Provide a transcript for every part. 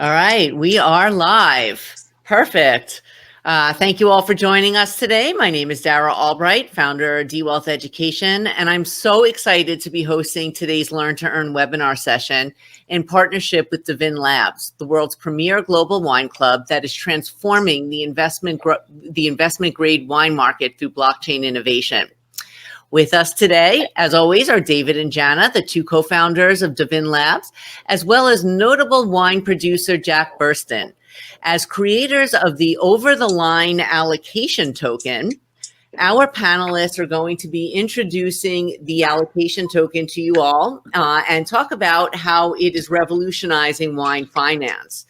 All right, we are live. Perfect. Thank you all for joining us today. My name is Dara Albright, founder of DWealth Education, and I'm so excited to be hosting today's Learn to Earn webinar session in partnership with dVIN Labs, the world's premier global wine club that is transforming the investment grade wine market through blockchain innovation. With us today, as always, are David and Jana, the two co-founders of dVIN Labs, as well as notable wine producer Jack Burston. As creators of the over-the-line allocation token, our panelists are going to be introducing the allocation token to you all and talk about how it is revolutionizing wine finance.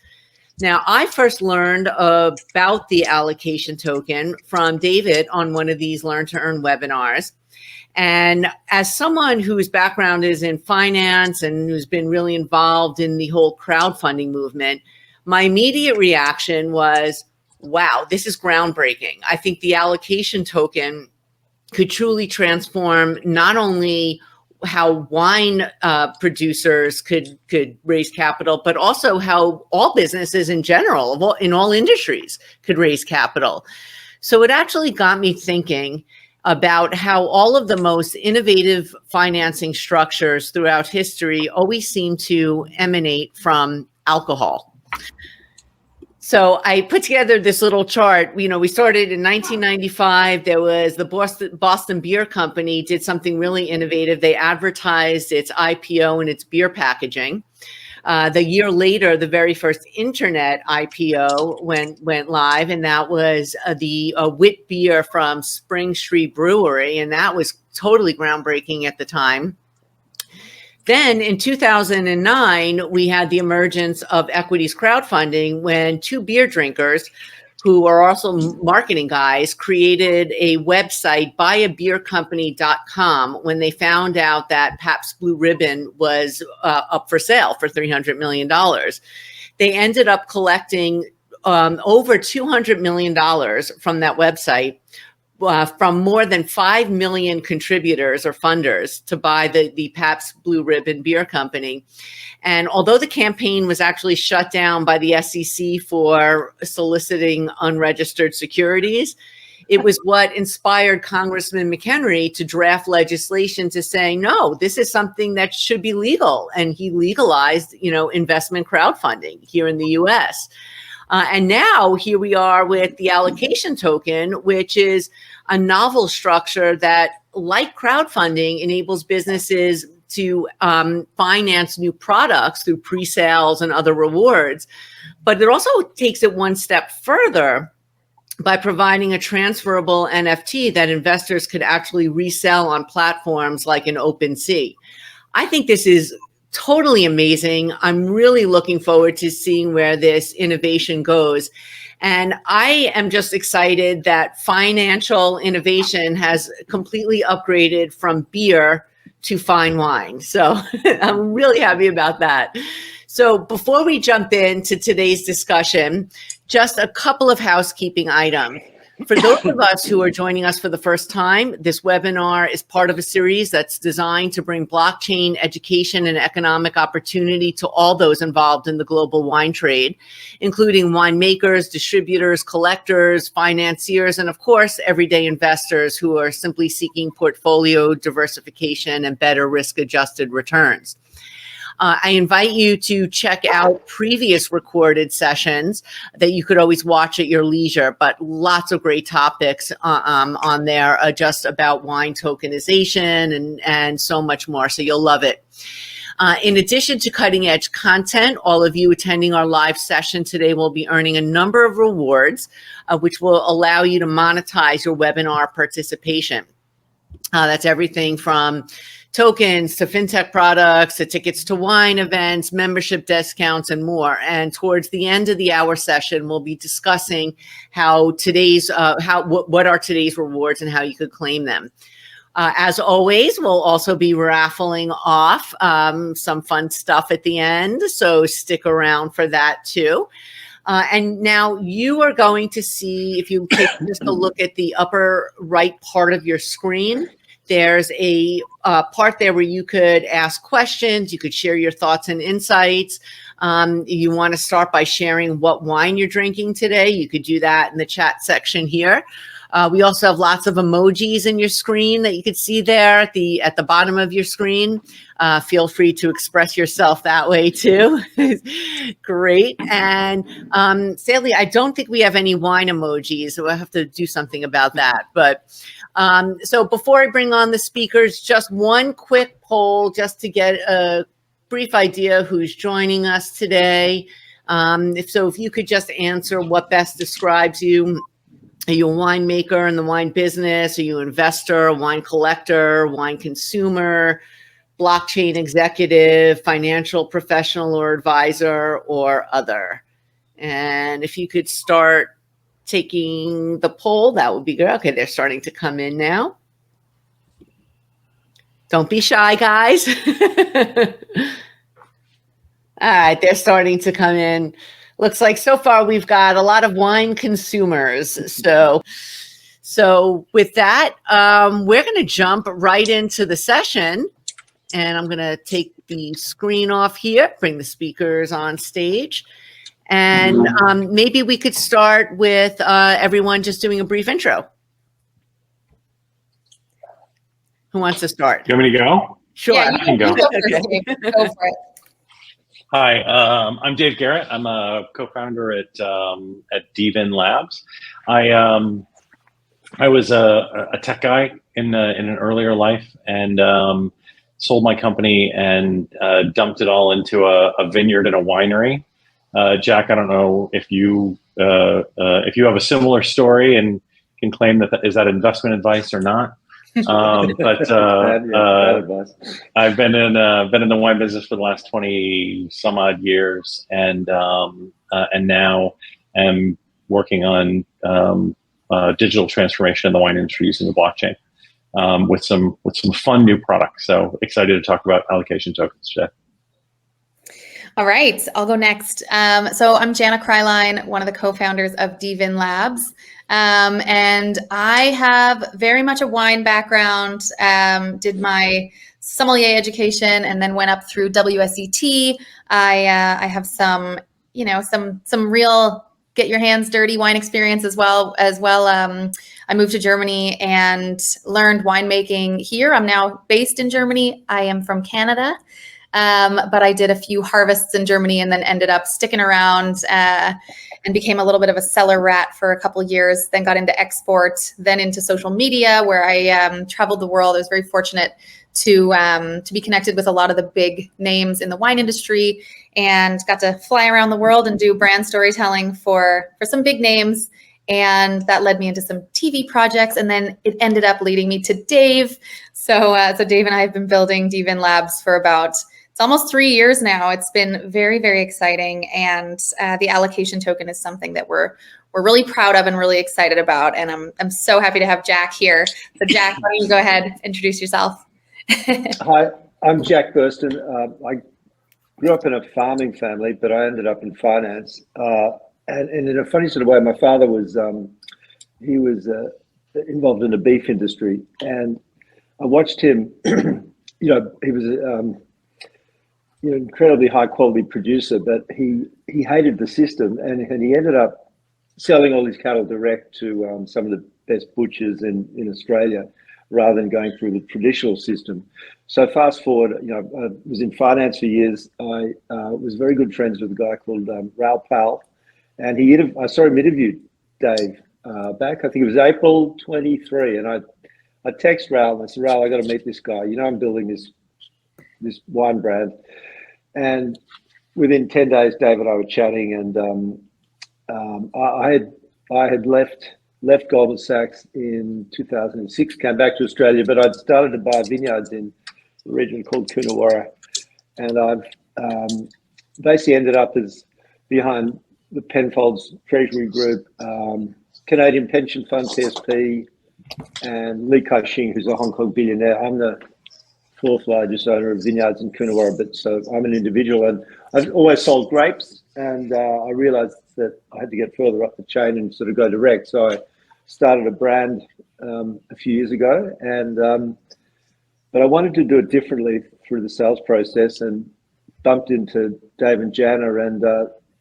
Now, I first learned about the allocation token from David on one of these Learn to Earn webinars. And as someone whose background is in finance and who's been really involved in the whole crowdfunding movement, my immediate reaction was, wow, this is groundbreaking. I think the allocation token could truly transform not only how wine producers could raise capital, but also how all businesses in general, in all industries, could raise capital. So it actually got me thinking about how all of the most innovative financing structures throughout history always seem to emanate from alcohol. So I put together this little chart. You know, we started in 1995. There was the Boston Beer Company did something really innovative. They advertised its IPO and its beer packaging. The year later, the very first internet IPO went live, and that was the wit beer from Spring Street Brewery, and that was totally groundbreaking at the time. Then in 2009, we had the emergence of equities crowdfunding when two beer drinkers who are also marketing guys created a website, buyabeercompany.com, when they found out that Pabst Blue Ribbon was up for sale for $300 million. They ended up collecting over $200 million from that website, from more than 5 million contributors or funders to buy the Pabst Blue Ribbon Beer Company. And although the campaign was actually shut down by the SEC for soliciting unregistered securities, it was what inspired Congressman McHenry to draft legislation to say, no, this is something that should be legal. And he legalized, investment crowdfunding here in the US. And now here we are with the allocation token, which is a novel structure that, like crowdfunding, enables businesses to finance new products through pre-sales and other rewards. But it also takes it one step further by providing a transferable NFT that investors could actually resell on platforms like an OpenSea. I think this is totally amazing. I'm really looking forward to seeing where this innovation goes. And I am just excited that financial innovation has completely upgraded from beer to fine wine. So I'm really happy about that. So before we jump into today's discussion, just a couple of housekeeping items. For those of us who are joining us for the first time, this webinar is part of a series that's designed to bring blockchain education and economic opportunity to all those involved in the global wine trade, including winemakers, distributors, collectors, financiers, and of course, everyday investors who are simply seeking portfolio diversification and better risk-adjusted returns. I invite you to check out previous recorded sessions that you could always watch at your leisure, but lots of great topics on there just about wine tokenization and so much more. So you'll love it. In addition to cutting edge content, all of you attending our live session today will be earning a number of rewards, which will allow you to monetize your webinar participation. That's everything from tokens to fintech products to tickets to wine events, membership discounts, and more. And towards the end of the hour session, we'll be discussing how today's what are today's rewards and how you could claim them. As always, we'll also be raffling off some fun stuff at the end, so stick around for that too. And now you are going to see, if you take just a look at the upper right part of your screen, there's a part there where you could ask questions, you could share your thoughts and insights. You want to start by sharing what wine you're drinking today. You could do that in the chat section here. We also have lots of emojis in your screen that you could see there at the bottom of your screen. Feel free to express yourself that way too. Great. And sadly, I don't think we have any wine emojis, so we'll have to do something about that. But so before I bring on the speakers, just one quick poll just to get a brief idea who's joining us today. If you could just answer what best describes you. Are you a winemaker in the wine business? Are you an investor, a wine collector, wine consumer, blockchain executive, financial professional or advisor, or other? And if you could start taking the poll, that would be good. Okay, they're starting to come in now. Don't be shy, guys. All right, they're starting to come in. Looks like so far we've got a lot of wine consumers. So with that, we're going to jump right into the session. And I'm going to take the screen off here, bring the speakers on stage. And maybe we could start with everyone just doing a brief intro. Who wants to start? You want me to go? Sure. Yeah, I can go. Go for it. Hi, I'm Dave Garrett. I'm a co-founder at dVIN Labs. I was a tech guy in an earlier life, and sold my company and dumped it all into a vineyard and a winery. Jack, I don't know if you have a similar story and can claim that is that investment advice or not. But I've been in the wine business for the last 20 some odd years, and now am working on digital transformation in the wine industry using the blockchain with some fun new products. So excited to talk about allocation tokens today. All right, I'll go next. So I'm Jana Kreilein, one of the co-founders of dVIN Labs. And I have very much a wine background, did my sommelier education and then went up through WSET. I have some real get your hands dirty wine experience as well. I moved to Germany and learned winemaking here. I'm now based in Germany. I am from Canada. But I did a few harvests in Germany and then ended up sticking around and became a little bit of a cellar rat for a couple of years, then got into export, then into social media where I traveled the world. I was very fortunate to be connected with a lot of the big names in the wine industry and got to fly around the world and do brand storytelling for some big names. And that led me into some TV projects, and then it ended up leading me to Dave. So Dave and I have been building dVIN Labs for it's almost 3 years now. It's been very, very exciting, and the allocation token is something that we're really proud of and really excited about. And I'm so happy to have Jack here. So Jack, why don't you go ahead, introduce yourself? Hi, I'm Jack Burston. I grew up in a farming family, but I ended up in finance. And in a funny sort of way, my father was involved in the beef industry, and I watched him. He was incredibly high quality producer, but he hated the system, and he ended up selling all his cattle direct to some of the best butchers in Australia, rather than going through the traditional system. So fast forward, I was in finance for years. I was very good friends with a guy called Raoul Powell. And I saw him interview Dave back, I think it was April 23. And I text Raoul and I said, Raoul, I got to meet this guy. I'm building this wine brand. And within 10 days, Dave and I were chatting, and I had left left Goldman Sachs in 2006, came back to Australia, but I'd started to buy vineyards in a region called Coonawarra. And I've basically ended up as behind the Penfolds Treasury Group, Canadian Pension Fund, CSP, and Li Ka-shing, who's a Hong Kong billionaire. I'm the fourth largest owner of vineyards in Coonawarra, but so I'm an individual, and I've always sold grapes, and I realized that I had to get further up the chain and sort of go direct. So I started a brand a few years ago, and but I wanted to do it differently through the sales process, and bumped into Dave and Jana, and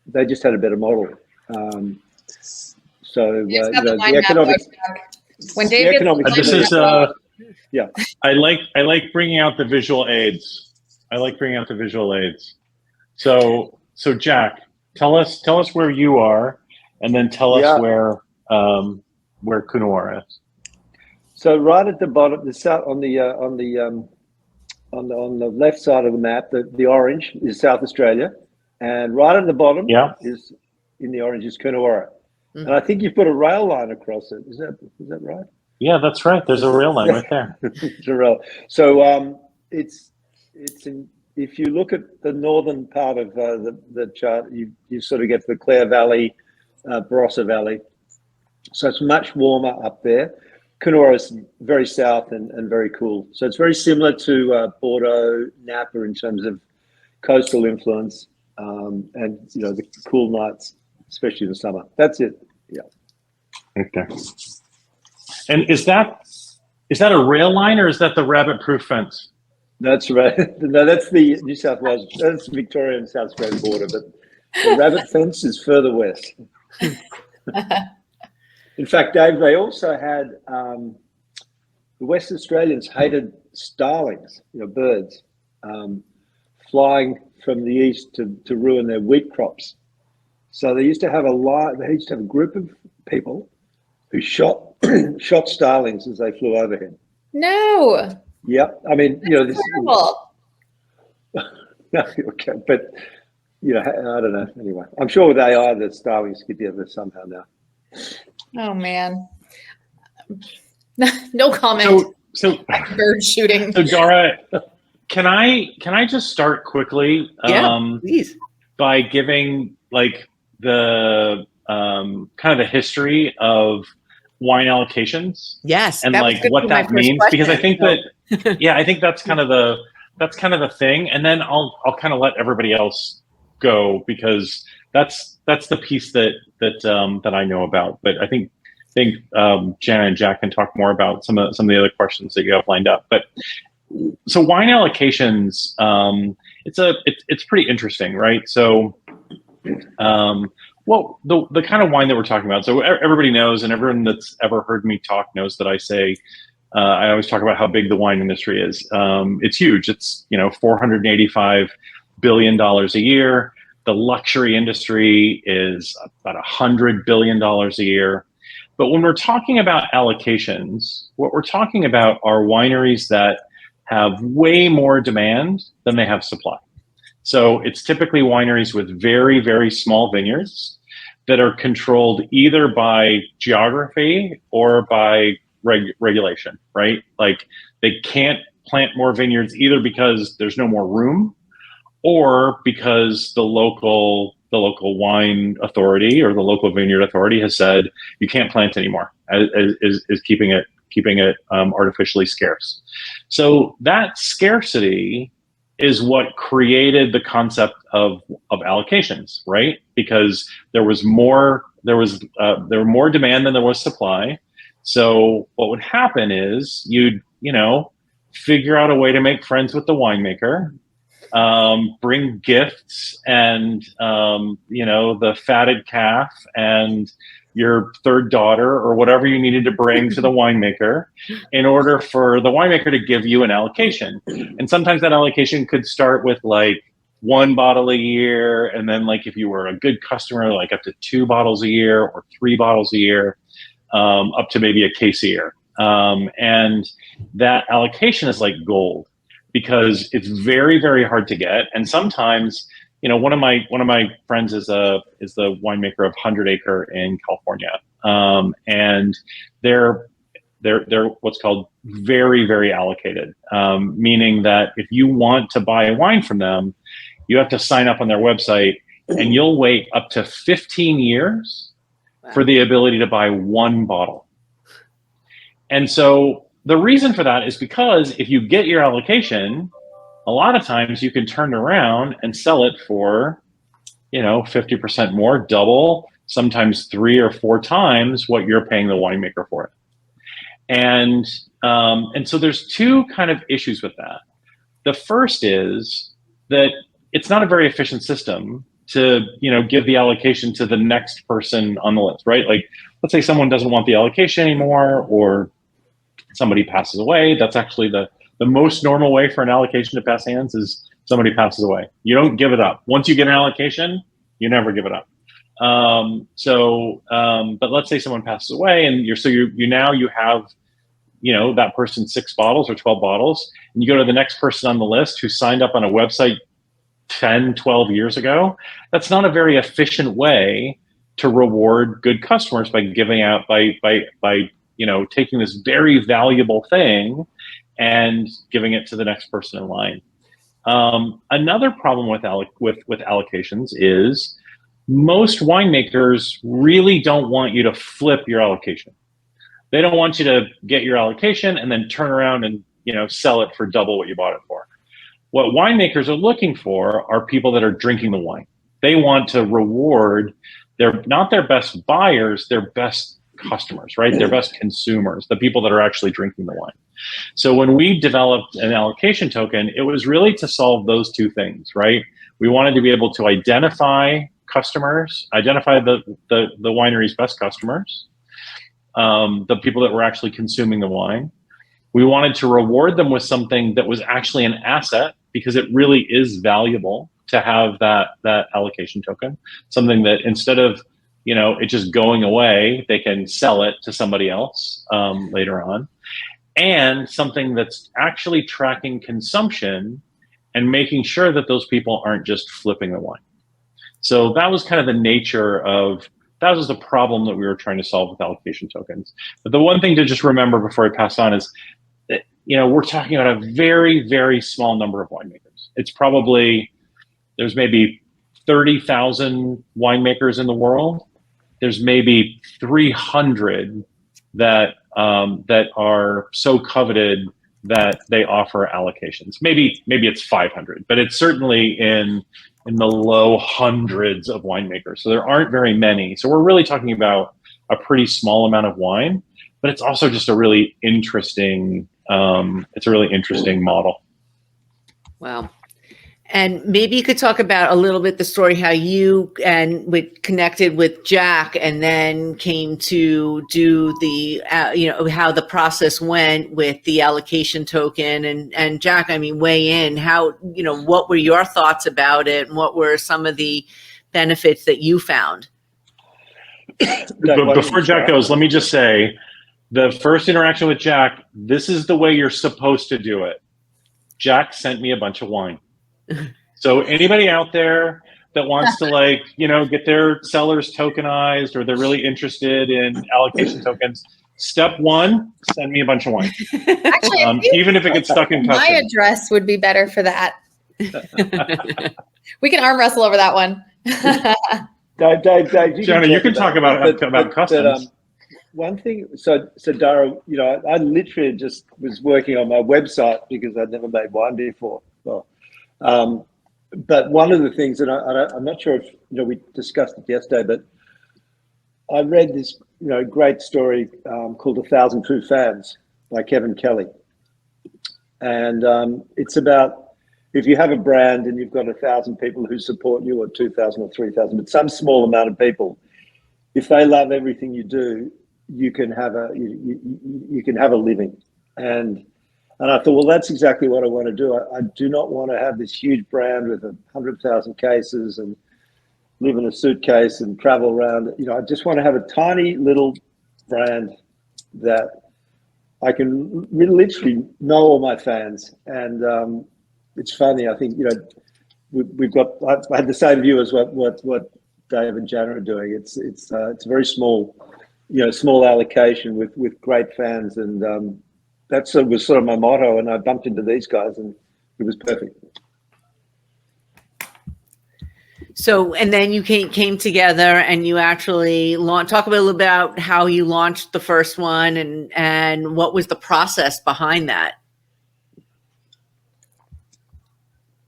they just had a better model. The economics. When Dave this is yeah. I like bringing out the visual aids. So Jack, tell us where you are, and then tell us where Coonawarra is. So right at the bottom, on the left side of the map, the orange is South Australia, and right at the bottom is in the orange is Coonawarra. Mm-hmm. And I think you've put a rail line across it. Is that right? Yeah, that's right. There's a rail line right there. It's a rail. So it's in, if you look at the northern part of the chart, you sort of get to the Clare Valley, Barossa Valley. So it's much warmer up there. Coonawarra is very south and very cool. So it's very similar to Bordeaux, Napa in terms of coastal influence, and the cool nights, especially in the summer. That's it. Yeah. Okay. And is that a rail line, or is that the rabbit-proof fence? That's right. No, that's the New South Wales. That's Victoria and South Australian border, but the rabbit fence is further west. In fact, Dave, they also had the West Australians hated starlings, birds, flying from the east to ruin their wheat crops. So they used to have a group of people who shot starlings as they flew overhead. No. Yep. I mean, this is terrible. Okay, but I don't know. Anyway, I'm sure with AI, the starlings get together somehow now. Oh man. No comment. So bird shooting. So Dara, can I just start quickly? Please. By giving the kind of the history of wine allocations. Yes. And what that means, because I think that I think that's kind of the thing. And then I'll kind of let everybody else go, because that's the piece that I know about. But I think Jana and Jack can talk more about some of the other questions that you have lined up. But so wine allocations, it's pretty interesting, right? So, well, the kind of wine that we're talking about. So everybody knows, and everyone that's ever heard me talk knows that I say, I always talk about how big the wine industry is. It's huge. It's $485 billion a year. The luxury industry is about $100 billion a year. But when we're talking about allocations, what we're talking about are wineries that have way more demand than they have supply. So it's typically wineries with very, very small vineyards that are controlled either by geography or by regulation, right? Like they can't plant more vineyards either because there's no more room, or because the local wine authority or the local vineyard authority has said you can't plant anymore, is keeping it artificially scarce. So that scarcity is what created the concept of allocations, right? Because there were more demand than there was supply. So what would happen is you'd figure out a way to make friends with the winemaker, bring gifts and the fatted calf and your third daughter or whatever you needed to bring to the winemaker in order for the winemaker to give you an allocation. And sometimes that allocation could start with 1 bottle a year, and then if you were a good customer, up to 2 bottles a year or 3 bottles a year, up to maybe a case a year. And that allocation is like gold, because it's very, very hard to get. And sometimes, one of my friends is the winemaker of 100 Acre in California, and they're what's called very, very allocated, meaning that if you want to buy wine from them, you have to sign up on their website, and you'll wait up to 15 years for the ability to buy one bottle. And so the reason for that is because if you get your allocation, a lot of times you can turn around and sell it for, 50% more, double, sometimes 3 or 4 times what you're paying the winemaker for it. And so there's 2 kind of issues with that. The first is that it's not a very efficient system to, give the allocation to the next person on the list, right? Like, let's say someone doesn't want the allocation anymore, or somebody passes away. That's actually the most normal way for an allocation to pass hands is somebody passes away. You don't give it up. Once you get an allocation, you never give it up. But let's say someone passes away, and you have, that person 6 bottles or 12 bottles, and you go to the next person on the list who signed up on a website 10, 12 years ago. That's not a very efficient way to reward good customers by giving out, by taking this very valuable thing and giving it to the next person in line. Another problem with allocations is most winemakers really don't want you to flip your allocation. They don't want you to get your allocation and then turn around and sell it for double what you bought it for. What winemakers are looking for are people that are drinking the wine. They want to reward not their best buyers, their best customers, right? Their best consumers, the people that are actually drinking the wine. So when we developed an allocation token, it was really to solve those 2 things, right? We wanted to be able to identify customers, identify the winery's best customers, the people that were actually consuming the wine. We wanted to reward them with something that was actually an asset, because it really is valuable to have that allocation token, something that instead of it just going away, they can sell it to somebody else later on, and something that's actually tracking consumption and making sure that those people aren't just flipping the wine. So that was kind of the nature of, that was the problem that we were trying to solve with allocation tokens. But the one thing to just remember before I pass on is that, we're talking about a very, very small number of winemakers. It's probably, there's maybe 30,000 winemakers in the world. There's maybe 300 that are so coveted that they offer allocations. Maybe it's 500, but it's certainly in the low hundreds of winemakers. So there aren't very many. So we're really talking about a pretty small amount of wine, but it's also just a really interesting, model. Wow. And maybe you could talk about a little bit the story, how you connected with Jack and then came to do the, how the process went with the allocation token. And Jack, weigh in, how, what were your thoughts about it? And what were some of the benefits that you found? But before Jack goes, let me just say, the first interaction with Jack, this is the way you're supposed to do it. Jack sent me a bunch of wine. So anybody out there that wants to get their sellers tokenized, or they're really interested in allocation tokens, step 1, send me a bunch of wine. Actually, even if it gets stuck in customs. My address would be better for that. We can arm wrestle over that one. Dave, Jana, you can talk about customs. One thing, so Dara, I literally just was working on my website because I'd never made wine before. But one of the things that I'm not sure if we discussed it yesterday, but I read this great story called 1,000 True Fans by Kevin Kelly, and it's about if you have a brand and you've got 1,000 people who support you, or 2,000 or 3,000, but some small amount of people, if they love everything you do, you can have a living. And I thought, well, that's exactly what I want to do. I do not want to have this huge brand with 100,000 cases and live in a suitcase and travel around. I just want to have a tiny little brand that I can literally know all my fans. And it's funny. I think we've got. I had the same view as what Dave and Jana are doing. It's a very small small allocation with great fans, and that was sort of my motto. And I bumped into these guys, and it was perfect. So, and then you came together and you actually talk a little bit about how you launched the first one and what was the process behind that.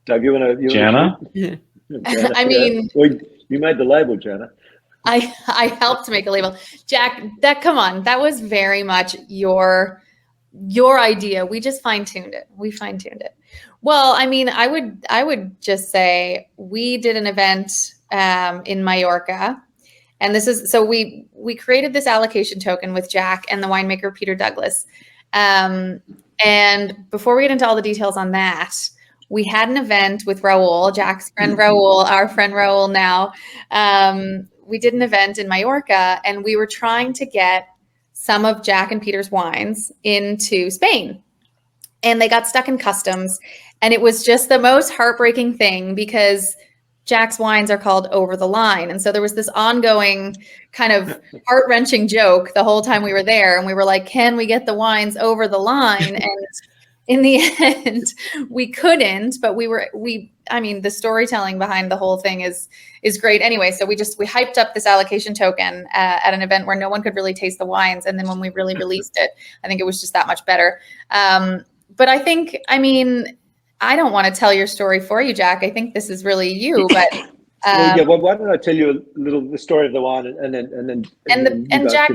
Doug, you want to? Jana? Jana? I mean, well, you made the label, Jana. I helped make a label. Jack, come on. That was very much your idea. We just fine-tuned it. Well, I mean, I would just say we did an event in Mallorca, and we created this allocation token with Jack and the winemaker Peter Douglas. And before we get into all the details on that, we had an event with Raul, Jack's friend Raul, our friend Raul now. We did an event in Mallorca, and we were trying to get some of Jack and Peter's wines into Spain. And they got stuck in customs. And it was just the most heartbreaking thing because Jack's wines are called Over the Line. And so there was this ongoing kind of heart-wrenching joke the whole time we were there. And we were like, can we get the wines over the line? And in the end, we couldn't, but the storytelling behind the whole thing is great. Anyway, so we hyped up this allocation token at an event where no one could really taste the wines. And then when we really released it, I think it was just that much better. But I don't want to tell your story for you, Jack. I think this is really you, but why don't I tell you the story of the wine and then Jack,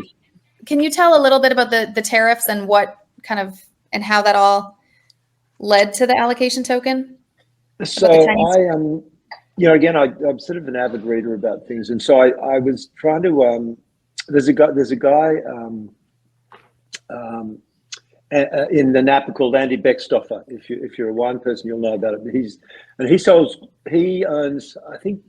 can you tell a little bit about the tariffs and what kind of and how that all led to the allocation token? So I'm sort of an avid reader about things, and so I was trying to. There's a guy in the Napa called Andy Beckstoffer. If you're a wine person, you'll know about it. He owns I think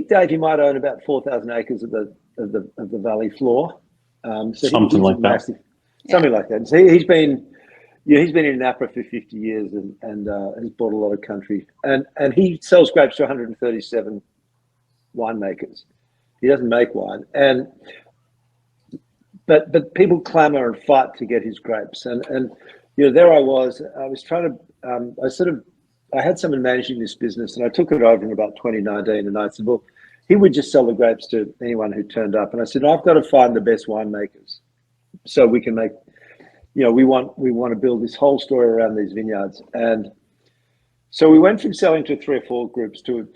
Dave, he might own about 4,000 acres of the valley floor. So something like that. Something like that. And so he's been in Napa for 50 years and has bought a lot of country. And he sells grapes to 137 winemakers. He doesn't make wine. But people clamour and fight to get his grapes. And there I was trying to, I had someone managing this business, and I took it over in about 2019, and I said, well, he would just sell the grapes to anyone who turned up. And I said, I've got to find the best winemakers so we can make, we want to build this whole story around these vineyards. And so we went from selling to 3 or 4 groups to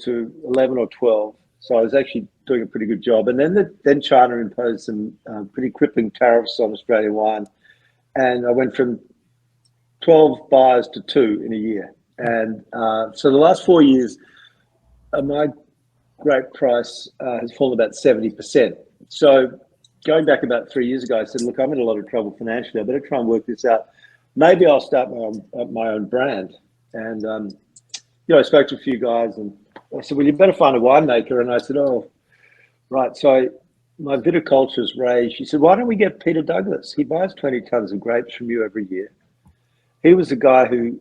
11 or 12. So I was actually doing a pretty good job. And then China imposed some pretty crippling tariffs on Australian wine. And I went from 12 buyers to 2 in a year. And so the last 4 years, my grape price has fallen about 70%. So going back about 3 years ago, I said, look, I'm in a lot of trouble financially. I better try and work this out. Maybe I'll start my own brand. And, I spoke to a few guys and I said, well, you better find a winemaker. And I said, oh, right. So my viticulturist, Ray, she said, why don't we get Peter Douglas? He buys 20 tons of grapes from you every year. He was a guy who,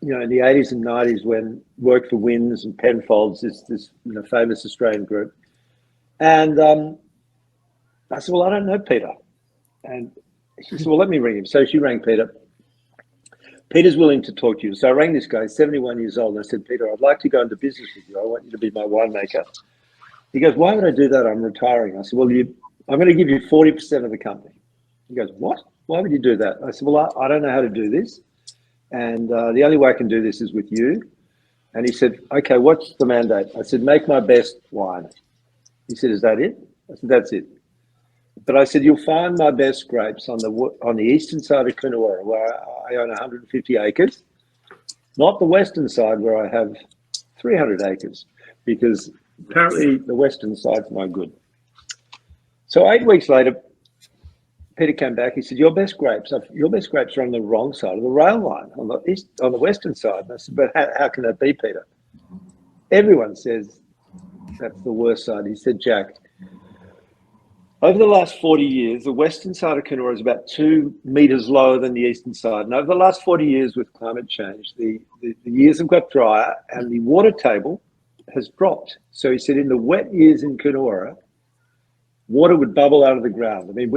in the 80s and 90s when worked for Wins and Penfolds, this famous Australian group. And I said, well, I don't know Peter. And she said, well, let me ring him. So she rang Peter. Peter's willing to talk to you. So I rang this guy, he's 71 years old. And I said, Peter, I'd like to go into business with you. I want you to be my winemaker. He goes, why would I do that? I'm retiring. I said, well, I'm going to give you 40% of the company. He goes, what? Why would you do that? I said, well, I don't know how to do this. And the only way I can do this is with you. And he said, okay, what's the mandate? I said, make my best wine. He said, is that it? I said, that's it. But I said, you'll find my best grapes on the eastern side of Coonawarra, where I own 150 acres, not the western side where I have 300 acres, because apparently the western side's no good. So 8 weeks later, Peter came back. He said, your best grapes are on the wrong side of the rail line, on the western side. And I said, but how can that be, Peter? Everyone says that's the worst side. He said, Jack, over the last 40 years, the western side of Coonawarra is about 2 meters lower than the eastern side. And over the last 40 years with climate change, the years have got drier and the water table has dropped. So he said in the wet years in Coonawarra, water would bubble out of the ground. I mean,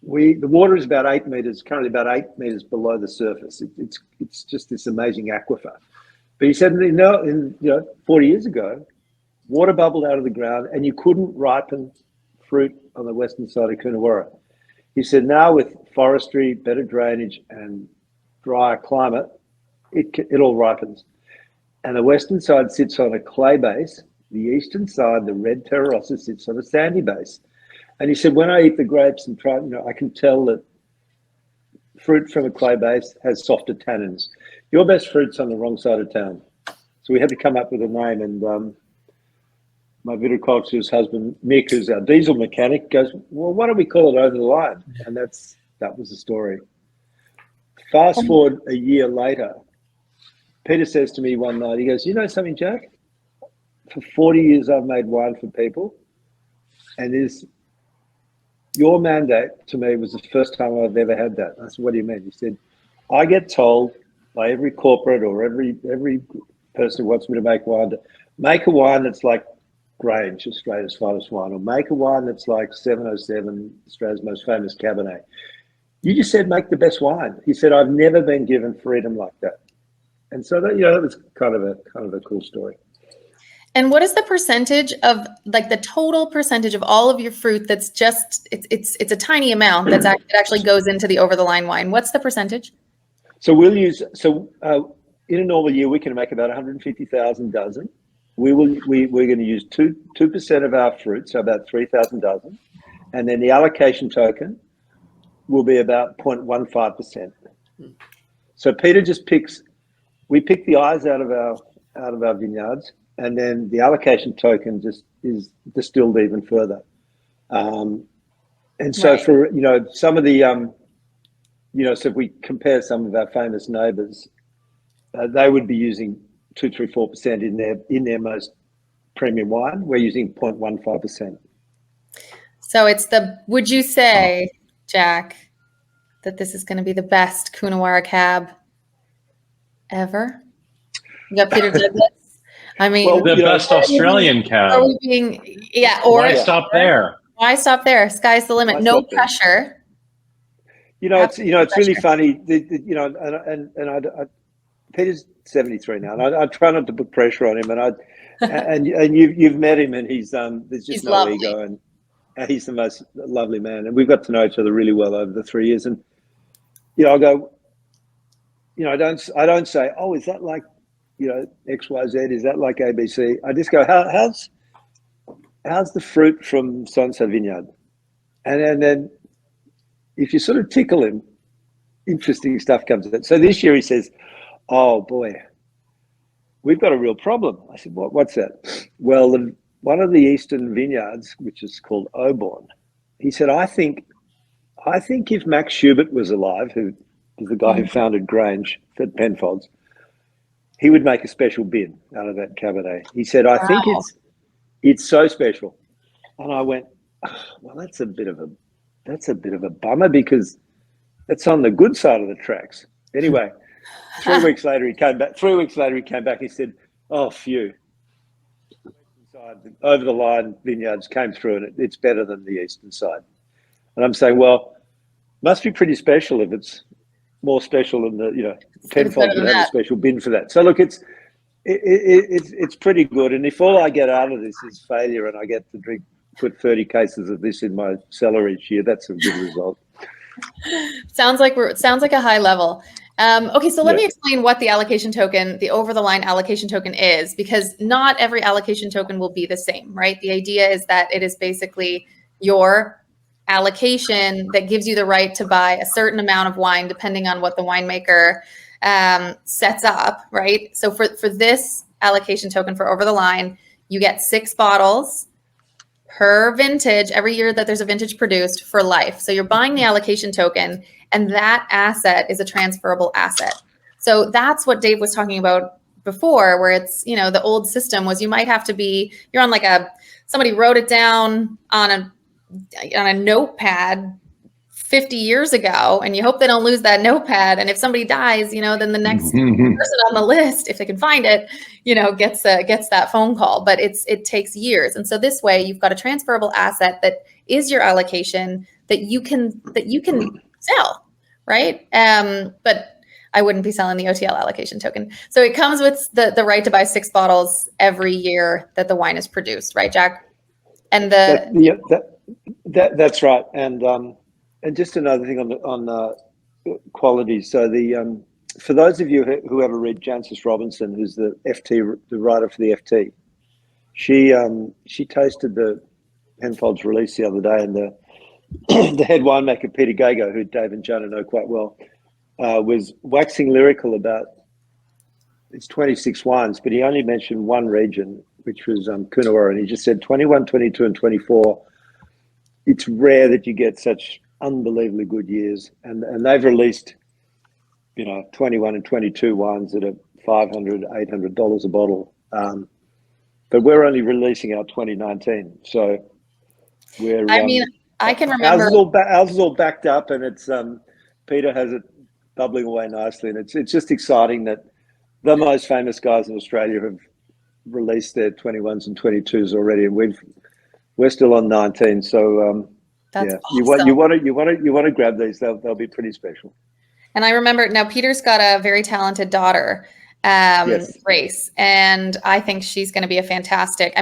the water is about 8 meters, currently about 8 meters below the surface. It's just this amazing aquifer. But he said, 40 years ago, water bubbled out of the ground and you couldn't ripen fruit on the western side of Coonawarra. He said, now with forestry, better drainage and drier climate, it all ripens. And the western side sits on a clay base. The eastern side, the red terra rossa, sits on a sandy base. And he said, when I eat the grapes and try, I can tell that fruit from a clay base has softer tannins. Your best fruit's on the wrong side of town. So we had to come up with a name. And my viticulturist husband, Mick, who's our diesel mechanic, goes, well, why don't we call it Over the Line? And that was the story. Fast forward a year later, Peter says to me one night, he goes, you know something, Jack? For 40 years, I've made wine for people. And your mandate to me was the first time I've ever had that. I said, what do you mean? He said, I get told by every corporate or every person who wants me to make wine, to make a wine that's like Grange, Australia's finest wine, or make a wine that's like 707, Australia's most famous Cabernet. You just said make the best wine. He said, I've never been given freedom like that. And so that was kind of a cool story. And what is the percentage of the total percentage of all of your fruit that's just it's a tiny amount it actually goes into the over the line wine? What's the percentage? So in a normal year we can make about 150,000 dozen. We're going to use 2% of our fruit, so about 3,000 dozen, and then the allocation token will be about 0.15%. So Peter just we pick the eyes out of our vineyards. And then the allocation token just is distilled even further. And so right. For, some of the, so if we compare some of our famous neighbours, they would be using 2, 3, 4% in their most premium wine. We're using 0.15%. So would you say, Jack, that this is going to be the best Coonawarra cab ever? You got Peter Douglas. I mean, the best Australian cab. Why stop there? Why stop there? Sky's the limit. No pressure. It's really funny. Peter's 73 now, and I try not to put pressure on him. And you've met him, and he's there's just no lovely ego, and he's the most lovely man. And we've got to know each other really well over the 3 years. And I go, I don't say, oh, is that like XYZ, is that like ABC? I just go, how's the fruit from so-and-so vineyard? And then if you sort of tickle him, interesting stuff comes out. So this year he says, oh boy, we've got a real problem. I said, what's that? Well, one of the eastern vineyards, which is called Auburn, he said, I think if Max Schubert was alive, who is the guy who founded Grange at Penfolds, he would make a special bin out of that Cabernet. He said, I think it's so special. And I went, well, that's a bit of a bummer because it's on the good side of the tracks. Anyway, 3 weeks later he came back. He said, oh, phew. Over the line vineyards came through and it's better than the eastern side. And I'm saying, well, must be pretty special if it's more special than the, Penfolds would have a special bin for that. So look, it's pretty good. And if all I get out of this is failure and I get to put 30 cases of this in my cellar each year, that's a good result. Sounds like a high level. Okay, so let me explain what the allocation token, the over the line allocation token is, because not every allocation token will be the same, right? The idea is that it is basically your allocation that gives you the right to buy a certain amount of wine depending on what the winemaker sets up, right? So for this allocation token for over the line, you get 6 bottles per vintage every year that there's a vintage produced for life. So you're buying the allocation token and that asset is a transferable asset. So that's what Dave was talking about before, where it's, the old system was you might have to you're on somebody wrote it down on a notepad 50 years ago, and you hope they don't lose that notepad. And if somebody dies, then the next person on the list, if they can find it, gets that phone call. But it takes years. And so this way you've got a transferable asset that is your allocation that you can sell, right? But I wouldn't be selling the OTL allocation token. So it comes with the right to buy 6 bottles every year that the wine is produced, right, Jack? And that's right. And just another thing on quality. So for those of you who ever read Jancis Robinson, who's the writer for the FT, she tasted the Penfolds release the other day, and the head winemaker Peter Gago, who Dave and Jana know quite well, was waxing lyrical about it's 26 wines, but he only mentioned one region, which was Coonawarra, and he just said 21, 22, and 24. It's rare that you get such unbelievably good years, and they've released 21 and 22 wines that are $500, $800 a bottle, but we're only releasing our 2019, so we're I can remember ours is all backed up, and it's Peter has it bubbling away nicely, and it's just exciting that the most famous guys in Australia have released their 21s and 22s already, and we're still on 19. So that's yeah, awesome. you want to grab these. They'll be pretty special. And I remember now Peter's got a very talented daughter, Yes. Grace, and I think she's going to be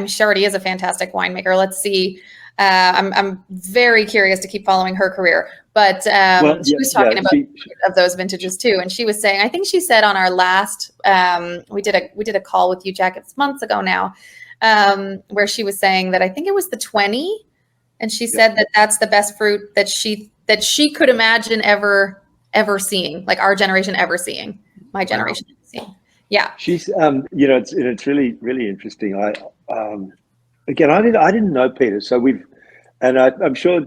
she already is a fantastic winemaker. Let's see. I'm very curious to keep following her career, but she was talking about of those vintages too, and she was saying, I think she said on our last we did a call with you, Jack, it's months ago now, where she was saying that I think it was the 20, and she said that that's the best fruit that she could imagine ever seeing, like our generation ever seeing, my generation ever seeing. Yeah, she's it's really, really interesting. Again, I didn't know Peter, so I'm sure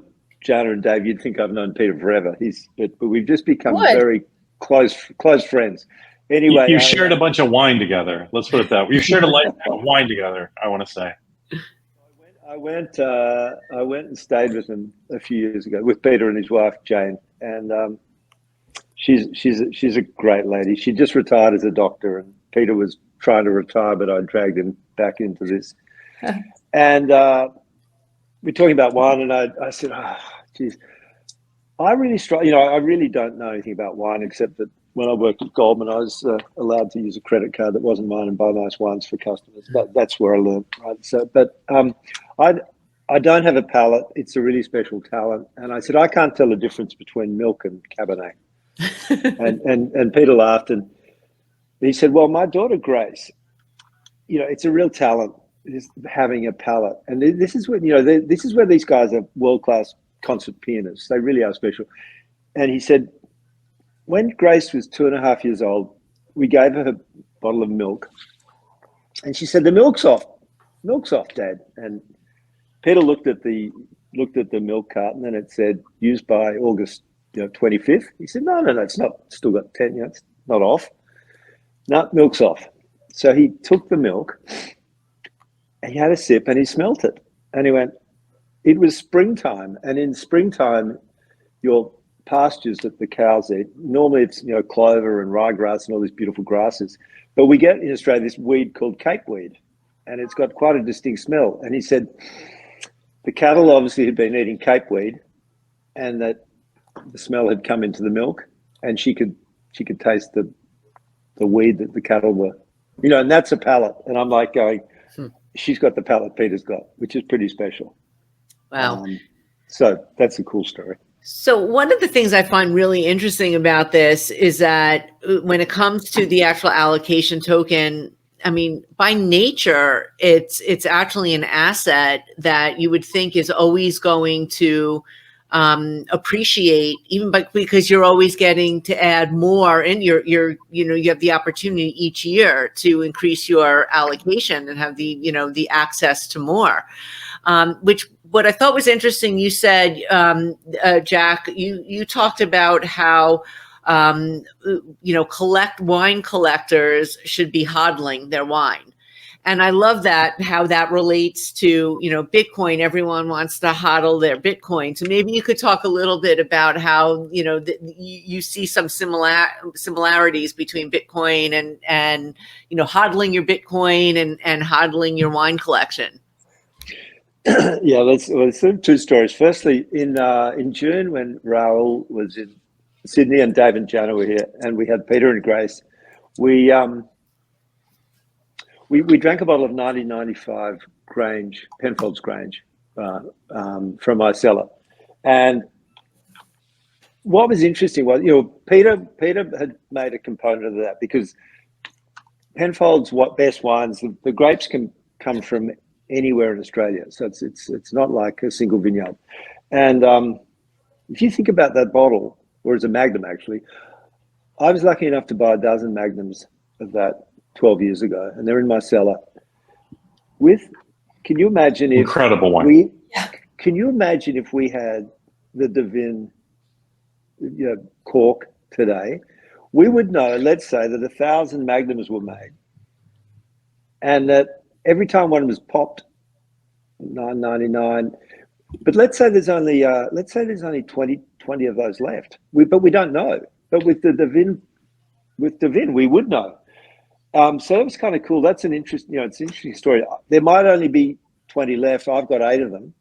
Jana and Dave, you'd think I've known Peter forever. But we've just become very close friends. Anyway, you shared a bunch of wine together. Let's put it that way. You shared a lifetime of wine together, I want to say. I went and stayed with him a few years ago with Peter and his wife Jane, and she's a great lady. She just retired as a doctor, and Peter was trying to retire, but I dragged him back into this. And we're talking about wine, and I said, geez, I really don't know anything about wine, except that when I worked at Goldman, I was allowed to use a credit card that wasn't mine and buy nice wines for customers. That's where I learned, right? So, but I don't have a palate. It's a really special talent. And I said, I can't tell the difference between milk and Cabernet. and Peter laughed, and he said, well, my daughter Grace, it's a real talent, is having a palate. And this is where these guys are world-class concert pianists. They really are special. And he said, when Grace was 2.5 years old, we gave her a bottle of milk, and she said, the milk's off, Dad. And Peter looked at the milk carton, and it said used by August 25th. He said, no, it's not, still got 10, it's not off. No, milk's off. So he took the milk, and he had a sip, and he smelt it, and he went, it was springtime, and in springtime, your pastures that the cows eat, normally it's clover and ryegrass and all these beautiful grasses, but we get in Australia this weed called capeweed, and it's got quite a distinct smell. And he said the cattle obviously had been eating capeweed, and that the smell had come into the milk, and she could taste the weed that the cattle were, and that's a palate. And I'm like going, she's got the palate Peter's got, which is pretty special. Wow. So that's a cool story. So one of the things I find really interesting about this is that when it comes to the actual allocation token, I mean, by nature, it's actually an asset that you would think is always going to appreciate, even because you're always getting to add more, and you have the opportunity each year to increase your allocation and have the access to more. Which what I thought was interesting, you said, Jack, you talked about how wine collectors should be hodling their wine. And I love that, how that relates to, Bitcoin. Everyone wants to hodl their Bitcoin. So maybe you could talk a little bit about how, you see some similarities between Bitcoin and hodling your Bitcoin and hodling your wine collection. Yeah, let's two stories. Firstly, in June, when Raoul was in Sydney and Dave and Jana were here, and we had Peter and Grace, we drank a bottle of 1995 Grange, Penfolds Grange, from my cellar. And what was interesting was, Peter had made a component of that, because Penfolds, best wines, the grapes can come from anywhere in Australia, so it's not like a single vineyard. And if you think about that bottle, or as a Magnum actually, I was lucky enough to buy a dozen Magnums of that 12 years ago, and they're in my cellar. Can you imagine if incredible wine? Can you imagine if we had the dVIN, cork today? We would know, let's say, that 1,000 Magnums were made, and that every time one was popped, $9.99. But let's say there's only 20 of those left. But we don't know. But with the dVIN, we would know. So that was kind of cool. That's an interesting, it's an interesting story. There might only be 20 left. I've got 8 of them.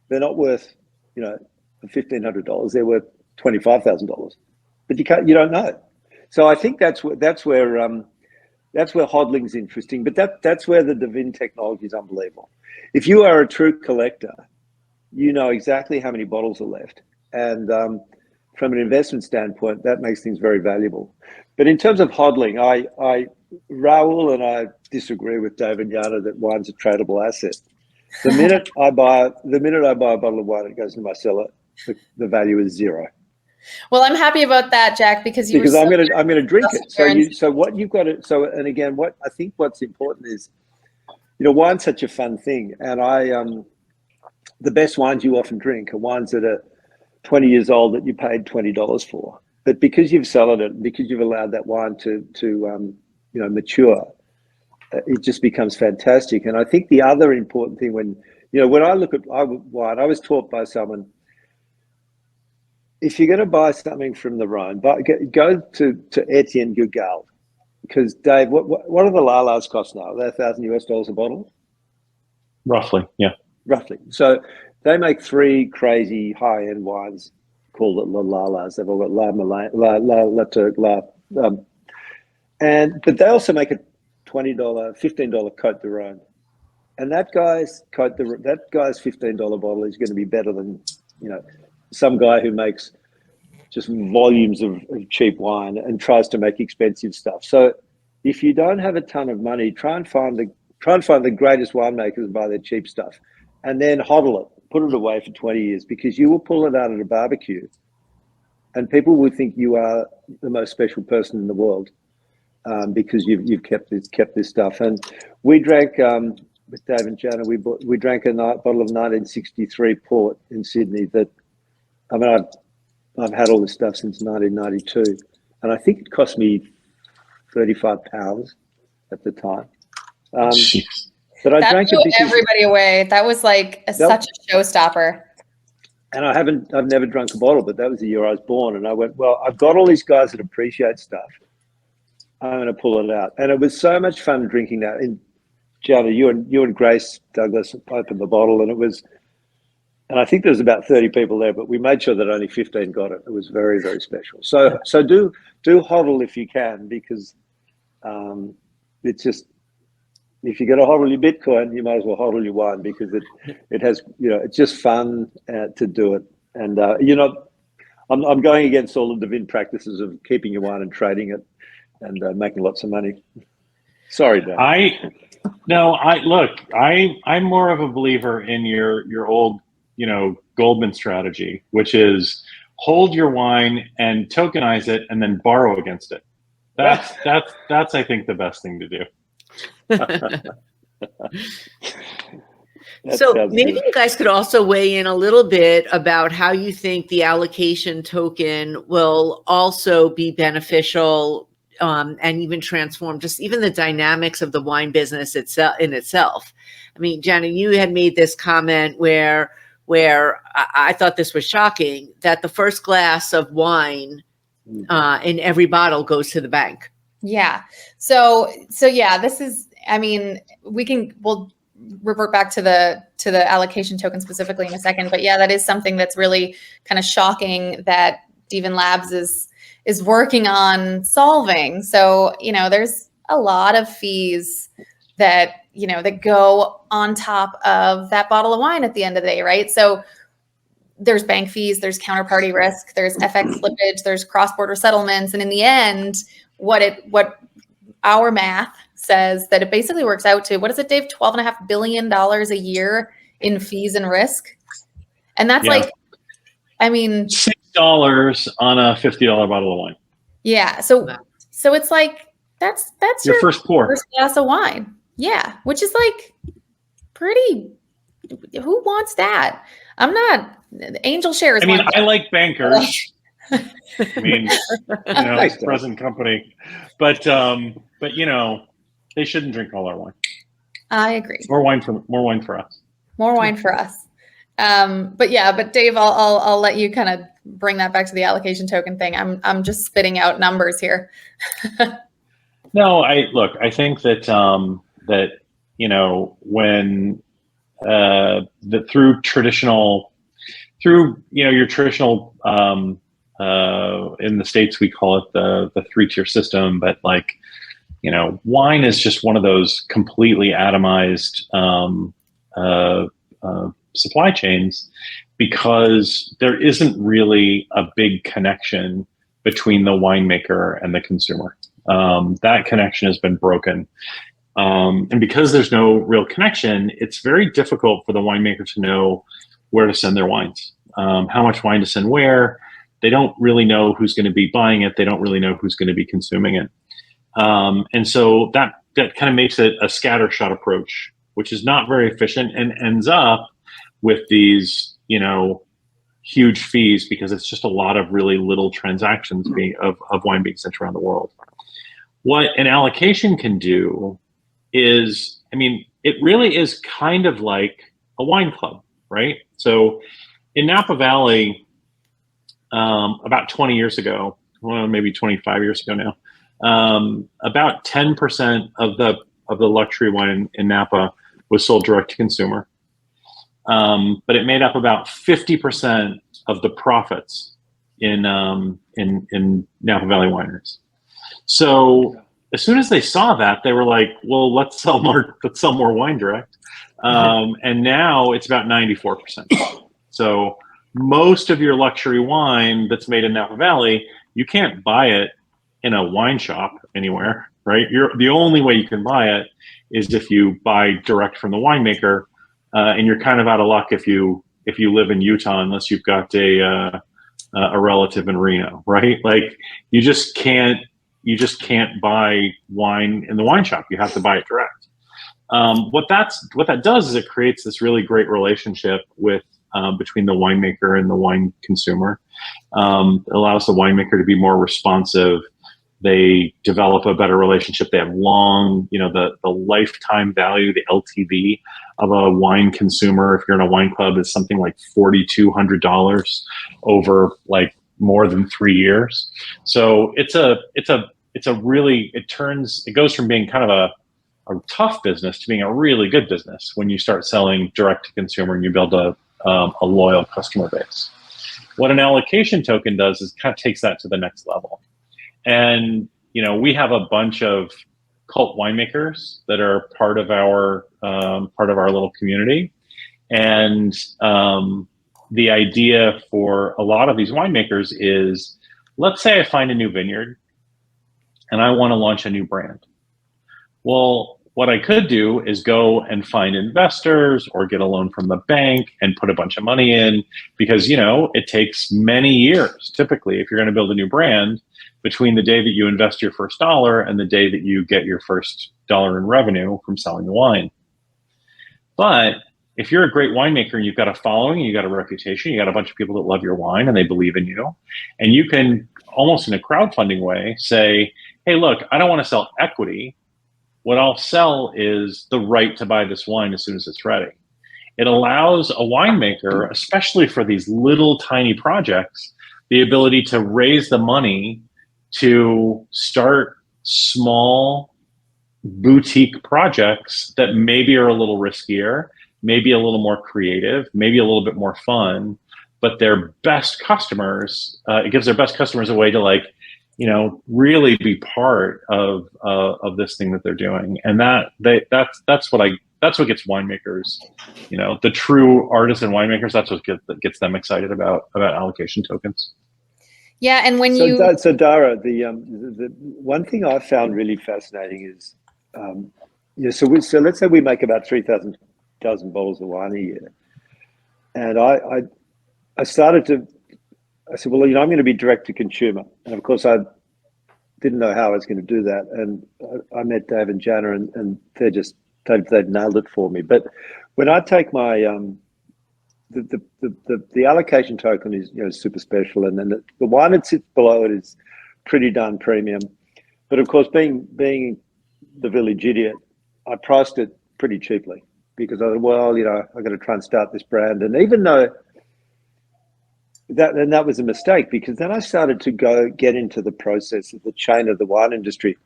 They're not worth, $1,500. They're worth $25,000. But you don't know. So I think that's where hodling's interesting. But that's where the dVIN technology is unbelievable. If you are a true collector, you know exactly how many bottles are left. And from an investment standpoint, that makes things very valuable. But in terms of hodling, Raoul and I disagree with Dave and Jana that wine's a tradable asset. The minute I buy a bottle of wine, it goes into my cellar, the value is zero. Well, I'm happy about that, Jack, because I'm gonna drink it. So what you've got to, and again, what's important is, wine's such a fun thing, and the best wines you often drink are wines that are 20 years old that you paid $20 for. But because you've cellared it, because you've allowed that wine to mature, it just becomes fantastic. And I think the other important thing when I look at wine, I was taught by someone, if you're going to buy something from the Rhone, go to Etienne Gugal, because Dave, what are the Lalas cost now? They're $1,000 a bottle, roughly. Yeah, roughly. So they make 3 crazy high-end wines called the Lalas. They've all got La Turc, but they also make a $20, $15 Côte de Rhone, and that guy's $15 bottle is going to be better than some guy who makes just volumes of cheap wine and tries to make expensive stuff. So if you don't have a ton of money, try and find the greatest winemakers and buy their cheap stuff, and then hodl it, put it away for 20 years, because you will pull it out at a barbecue and people will think you are the most special person in the world, because you've kept this stuff. And we drank with Dave and Jana, we drank a bottle of 1963 port in Sydney that, I've had all this stuff since 1992, and I think it cost me £35 at the time. But I drank it because everybody away. That was like such a showstopper. And I've never drunk a bottle, but that was the year I was born. And I went, well, I've got all these guys that appreciate stuff. I'm going to pull it out. And it was so much fun drinking that. And Jana, you and Grace Douglas opened the bottle, and I think there was about 30 people there, but we made sure that only 15 got it. It was very, very special. So do hodl if you can, because it's just, if you're going to hodl your Bitcoin, you might as well hodl your wine, because it has, it's just fun to do it. And I'm going against all the dVIN practices of keeping your wine and trading it and making lots of money. Sorry, Dan. I'm more of a believer in your old, Goldman strategy, which is hold your wine and tokenize it and then borrow against it. That's I think the best thing to do. So maybe you guys could also weigh in a little bit about how you think the allocation token will also be beneficial and even transform just even the dynamics of the wine business itself. I mean, Jana, you had made this comment where I thought this was shocking, that the first glass of wine in every bottle goes to the bank. Yeah. So yeah, this is, I mean, we'll revert back to the allocation token specifically in a second, but yeah, that is something that's really kind of shocking that dVIN Labs is working on solving. So, there's a lot of fees that, that go on top of that bottle of wine at the end of the day, right? So there's bank fees, there's counterparty risk, there's FX slippage, there's cross-border settlements. And in the end, what our math says that it basically works out to, what is it, Dave? $12.5 billion a year in fees and risk. And that's like, I mean, $6 on a $50 bottle of wine. Yeah. So it's like, that's your first pour. First glass of wine. Yeah. Which is like pretty, who wants that? I'm not, angel shares. I mean, I like bankers. I mean, present company, but they shouldn't drink all our wine. I agree. More wine for us. More wine for us. But Dave, I'll let you kind of bring that back to the allocation token thing. I'm just spitting out numbers here. No, I think that when your traditional in the States we call it the 3-tier system, but wine is just one of those completely atomized supply chains, because there isn't really a big connection between the winemaker and the consumer. That connection has been broken. And because there's no real connection, it's very difficult for the winemaker to know where to send their wines, how much wine to send where. They don't really know who's going to be buying it. They don't really know who's going to be consuming it. And so that kind of makes it a scattershot approach, which is not very efficient and ends up with these, huge fees, because it's just a lot of really little transactions of wine being sent around the world. What an allocation can do is, it really is kind of like a wine club, right? So in Napa Valley, about 20 years ago, well, maybe 25 years ago now, about 10% of the luxury wine in Napa was sold direct to consumer. But it made up about 50% of the profits in Napa Valley wineries. So as soon as they saw that, they were like, well, let's sell more wine direct. And now it's about 94%. So most of your luxury wine that's made in Napa Valley, you can't buy it in a wine shop anywhere, right? The only way you can buy it is if you buy direct from the winemaker, and you're kind of out of luck if you live in Utah, unless you've got a relative in Reno, right? Like you just can't buy wine in the wine shop. You have to buy it direct. What that does is it creates this really great relationship between the winemaker and the wine consumer. It allows the winemaker to be more responsive. They develop a better relationship. They have long, the lifetime value, the LTV of a wine consumer, if you're in a wine club, is something like $4,200 over like more than 3 years. So it goes from being kind of a tough business to being a really good business when you start selling direct to consumer and you build a loyal customer base. What an allocation token does is kind of takes that to the next level. And, we have a bunch of cult winemakers that are part of our little community. And the idea for a lot of these winemakers is, let's say I find a new vineyard and I want to launch a new brand. Well, what I could do is go and find investors or get a loan from the bank and put a bunch of money in, because, it takes many years, typically, if you're going to build a new brand, between the day that you invest your first dollar and the day that you get your first dollar in revenue from selling the wine. But if you're a great winemaker and you've got a following, you got a reputation, you got a bunch of people that love your wine and they believe in you, and you can almost in a crowdfunding way say, hey, look, I don't want to sell equity. What I'll sell is the right to buy this wine as soon as it's ready. It allows a winemaker, especially for these little tiny projects, the ability to raise the money to start small boutique projects that maybe are a little riskier, maybe a little more creative, maybe a little bit more fun, but their best customers, it gives their best customers a way to, like, you know, really be part of this thing that they're doing. And that's what gets winemakers, you know, the true artisan winemakers. That's what gets them excited about allocation tokens. Yeah, and when so Dara, the one thing I found really fascinating is, so let's say we make about 3,000 bottles of wine a year, and I said, well, you know, I'm going to be direct to consumer, and of course I didn't know how I was going to do that, and I met Dave and Jana, and they've nailed it for me. But when I take my the allocation token is, you know, super special, and then the wine that sits below it is pretty darn premium. But of course, being the village idiot, I priced it pretty cheaply because I thought, well, you know, I got to try and start this brand, and even though that was a mistake, because then I started to get into the process of the chain of the wine industry,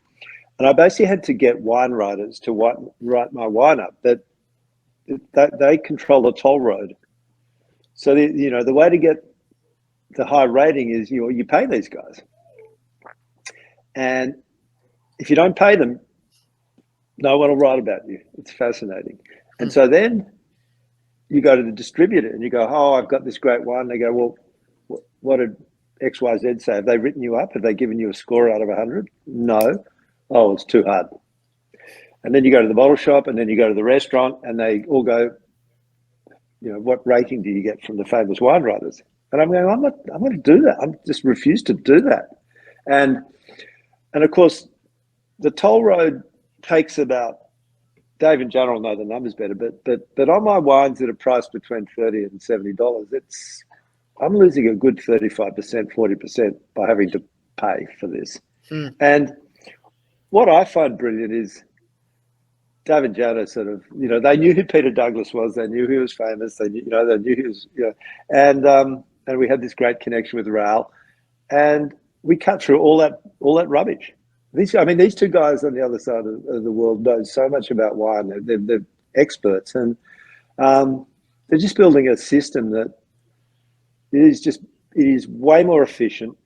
and I basically had to get wine writers to write my wine up. That they control the toll road. So the way to get the high rating is you pay these guys, and if you don't pay them, no one will write about you. It's fascinating. And so then you go to the distributor and you go, oh, I've got this great wine. They go, well, what did XYZ say? Have they written you up? Have they given you a score out of 100? No. Oh, it's too hard. And then you go to the bottle shop, and then you go to the restaurant, and they all go, you know, what rating do you get from the famous wine writers? And I'm going, I'm going to do that. I'm just refuse to do that. And of course, the toll road takes about, Dave and Jana will know the numbers better, but on my wines that are priced between $30 and $70, I'm losing a good 35%, 40% by having to pay for this. And what I find brilliant is Dave and Jana sort of, you know, they knew who Peter Douglas was. They knew he was famous. They knew he was, you know, and we had this great connection with Raoul, and we cut through all that rubbish. These two guys on the other side of the world know so much about wine. They're experts, and they're just building a system that it is way more efficient.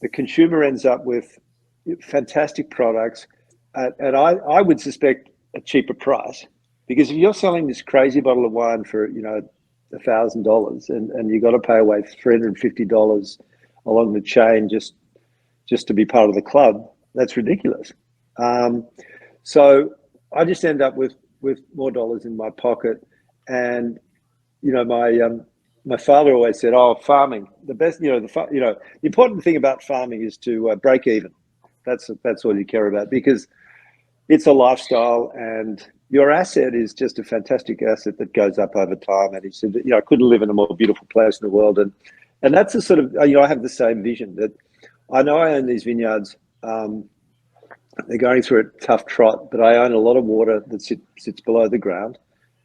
The consumer ends up with fantastic products, and I would suspect a cheaper price, because if you're selling this crazy bottle of wine for, you know, $1,000 and you got to pay away $350 along the chain just to be part of the club, that's ridiculous. So I just end up with more dollars in my pocket. And you know, my father always said, "Oh, farming, the best. You know, the important thing about farming is to break even. That's all you care about, because it's a lifestyle, and your asset is just a fantastic asset that goes up over time." And he said, you know, I couldn't live in a more beautiful place in the world. And that's a sort of, you know, I have the same vision that I know I own these vineyards. They're going through a tough trot, but I own a lot of water that sits below the ground,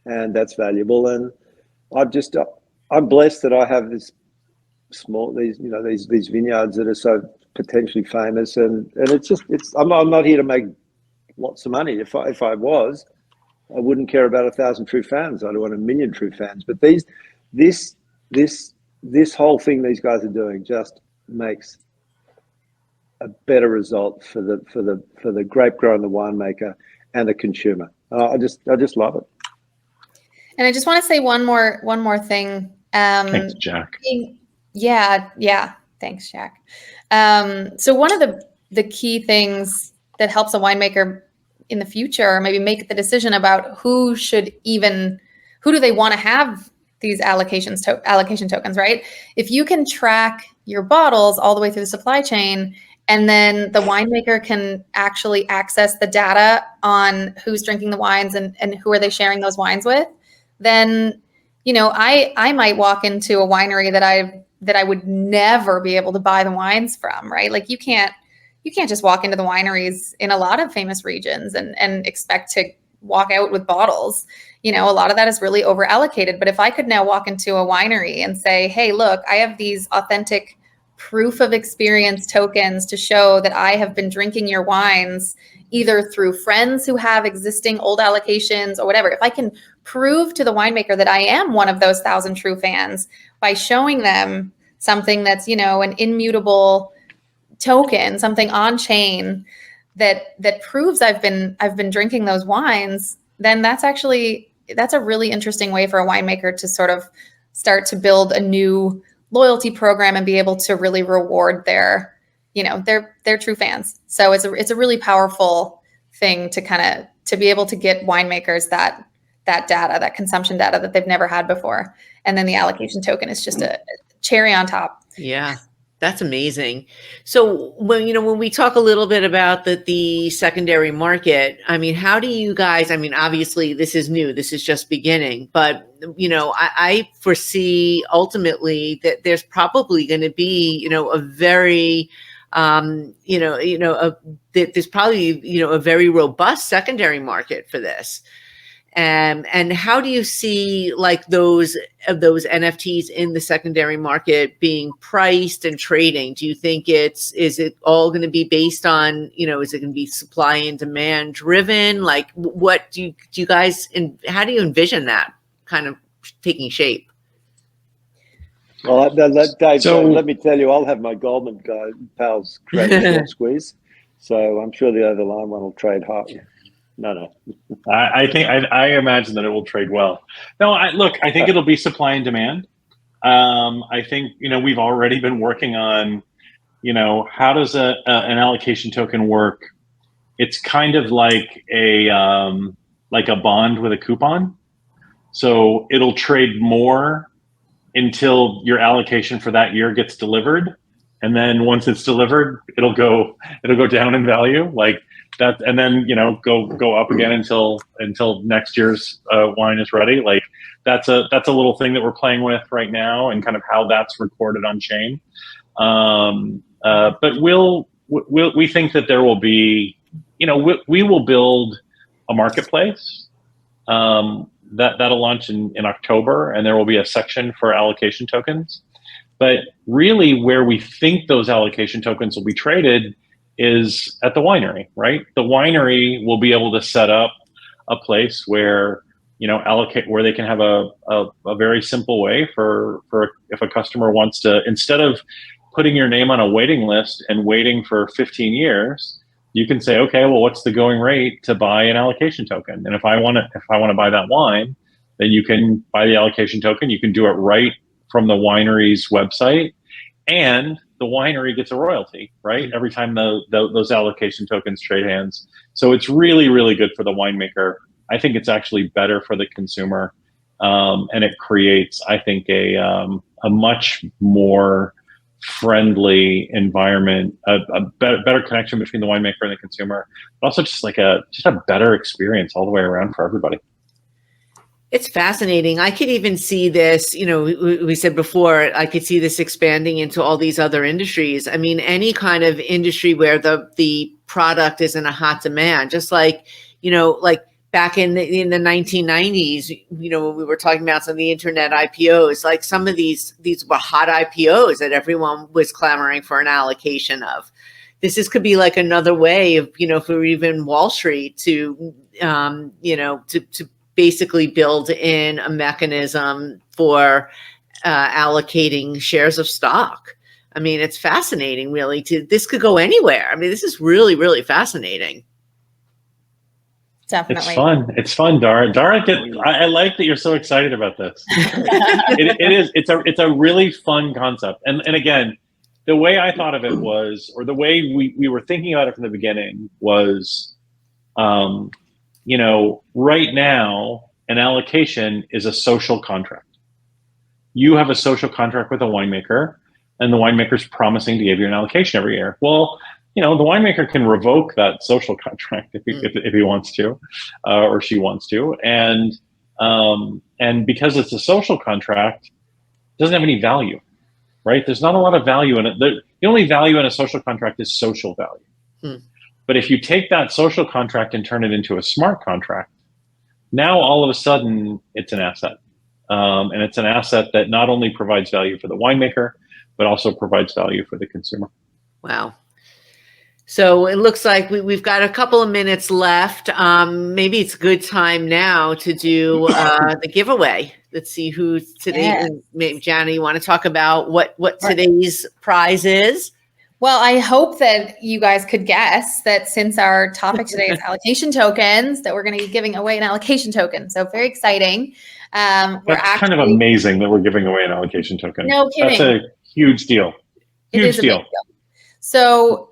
and that's valuable. And I'm blessed that I have these vineyards that are so potentially famous. And I'm not here to make lots of money. If I was, I wouldn't care about 1,000 true fans. I'd want 1 million true fans. But this whole thing these guys are doing just makes a better result for the grape grower and the winemaker and the consumer. I just love it. And I just want to say one more thing. Thanks, Jack. Yeah. Thanks, Jack. So one of the key things that helps a winemaker in the future maybe make the decision about who do they want to have these allocation tokens, right? If you can track your bottles all the way through the supply chain, and then the winemaker can actually access the data on who's drinking the wines and who are they sharing those wines with, then, you know, I might walk into a winery that I would never be able to buy the wines from, right? Like you can't you can't just walk into the wineries in a lot of famous regions and expect to walk out with bottles. You know, a lot of that is really over allocated. But if I could now walk into a winery and say, hey, look, I have these authentic proof of experience tokens to show that I have been drinking your wines either through friends who have existing old allocations or whatever. If I can prove to the winemaker that I am one of those 1,000 true fans by showing them something that's, you know, an immutable token, something on chain that proves I've been drinking those wines, then that's a really interesting way for a winemaker to sort of start to build a new loyalty program and be able to really reward their true fans. So it's a really powerful thing to be able to get winemakers that data, that consumption data that they've never had before. And then the allocation token is just a cherry on top. Yeah. That's amazing. So when we talk a little bit about the secondary market, I mean, how do you guys, I mean, obviously this is new, this is just beginning, but I foresee ultimately that there's probably going to be, a very, there's probably, a very robust secondary market for this. And how do you see like those NFTs in the secondary market being priced and trading? Do you think is it all going to be based on, is it going to be supply and demand driven? Like what do you guys, how do you envision that kind of taking shape? Well, Dave, let me tell you, I'll have my Goldman pals create a short squeeze. So I'm sure the other line one will trade hot. No. I imagine that it will trade well. No, I think it'll be supply and demand. I think, we've already been working on, how does an allocation token work? It's kind of like a bond with a coupon. So it'll trade more until your allocation for that year gets delivered. And then once it's delivered, it'll go down in value. Like that, and then go up again until next year's wine is ready. Like that's a little thing that we're playing with right now, and kind of how that's recorded on chain. But we think that there will be, we will build a marketplace that'll launch in October, and there will be a section for allocation tokens. But really, where we think those allocation tokens will be traded is at the winery, right? The winery will be able to set up a place where, where they can have a very simple way for if a customer wants to, instead of putting your name on a waiting list and waiting for 15 years, you can say, okay, well, what's the going rate to buy an allocation token? And if I want to buy that wine, then you can buy the allocation token. You can do it right from the winery's website, and the winery gets a royalty, right? Every time those allocation tokens trade hands. So it's really, really good for the winemaker. I think it's actually better for the consumer. And it creates, I think, a much more friendly environment, a better connection between the winemaker and the consumer, but also just a better experience all the way around for everybody. It's fascinating. I could even see this, we said before, I could see this expanding into all these other industries. I mean, any kind of industry where the product is in a hot demand, just like, like back in the 1990s, when we were talking about some of the internet IPOs, like some of these were hot IPOs that everyone was clamoring for an allocation of. This could be like another way of, for even Wall Street to basically build in a mechanism for allocating shares of stock. I mean, it's fascinating, really. This could go anywhere. I mean, this is really, really fascinating. Definitely. It's fun, Dara. I like that you're so excited about this. It is. It's a really fun concept. And again, the way I thought of it was, or the way we were thinking about it from the beginning was, right now, an allocation is a social contract. You have a social contract with a winemaker, and the winemaker's promising to give you an allocation every year. Well, the winemaker can revoke that social contract if he wants to, or she wants to, and because it's a social contract, it doesn't have any value, right? There's not a lot of value in it. The only value in a social contract is social value. But if you take that social contract and turn it into a smart contract, now all of a sudden it's an asset. And it's an asset that not only provides value for the winemaker, but also provides value for the consumer. Wow. So it looks like we've got a couple of minutes left. Maybe it's a good time now to do the giveaway. Let's see who today. Yes. Maybe Jana, you want to talk about what today's prize is? Well, I hope that you guys could guess that since our topic today is allocation tokens, that we're going to be giving away an allocation token. So very exciting. That's kind of amazing that we're giving away an allocation token. No kidding. That's a huge deal. Huge deal. So,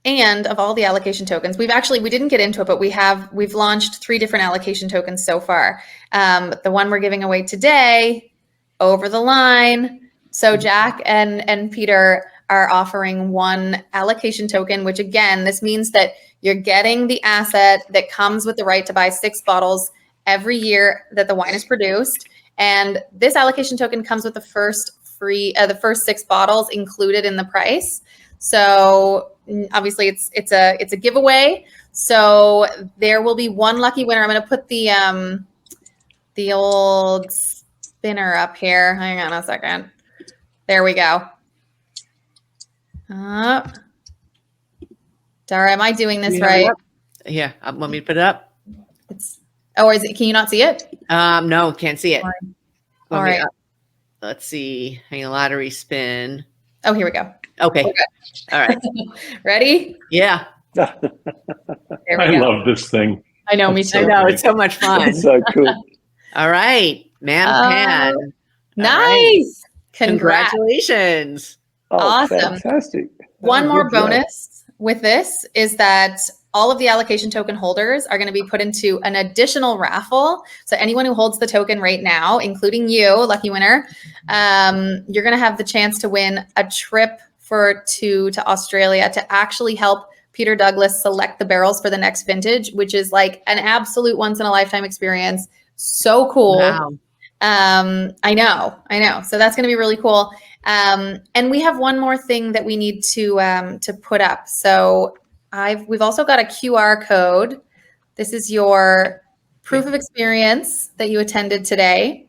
and of all the allocation tokens, we didn't get into it, but we've launched 3 different allocation tokens so far. The one we're giving away today, over the line. So Jack and Peter are offering 1 allocation token, which again, this means that you're getting the asset that comes with the right to buy 6 bottles every year that the wine is produced. And this allocation token comes with the first 6 bottles included in the price. So obviously it's a giveaway. So there will be 1 lucky winner. I'm going to put the old spinner up here. Hang on a second. There we go. Dara, am I doing this right? Yeah. Want me to put it up? Can you not see it? No, can't see it. All right. Let's see. Hang on, lottery spin. Oh, here we go. Okay. All right. Ready? Yeah. There we I go. love this thing. I know, me too. I know, it's so much fun. That's so cool. All right. Pan. Nice. Right. Congrats. Congratulations. Oh, Awesome. fantastic. One Oh, more good job. bonus with this is that all of the allocation token holders are going to be put into an additional raffle. So anyone who holds the token right now, including you, lucky winner, you're going to have the chance to win a trip to Australia to actually help Peter Douglas select the barrels for the next vintage, which is like an absolute once in a lifetime experience. So cool. Wow. I know. So that's going to be really cool. And we have one more thing that we need to put up. So we've also got a QR code. This is your proof of experience that you attended today.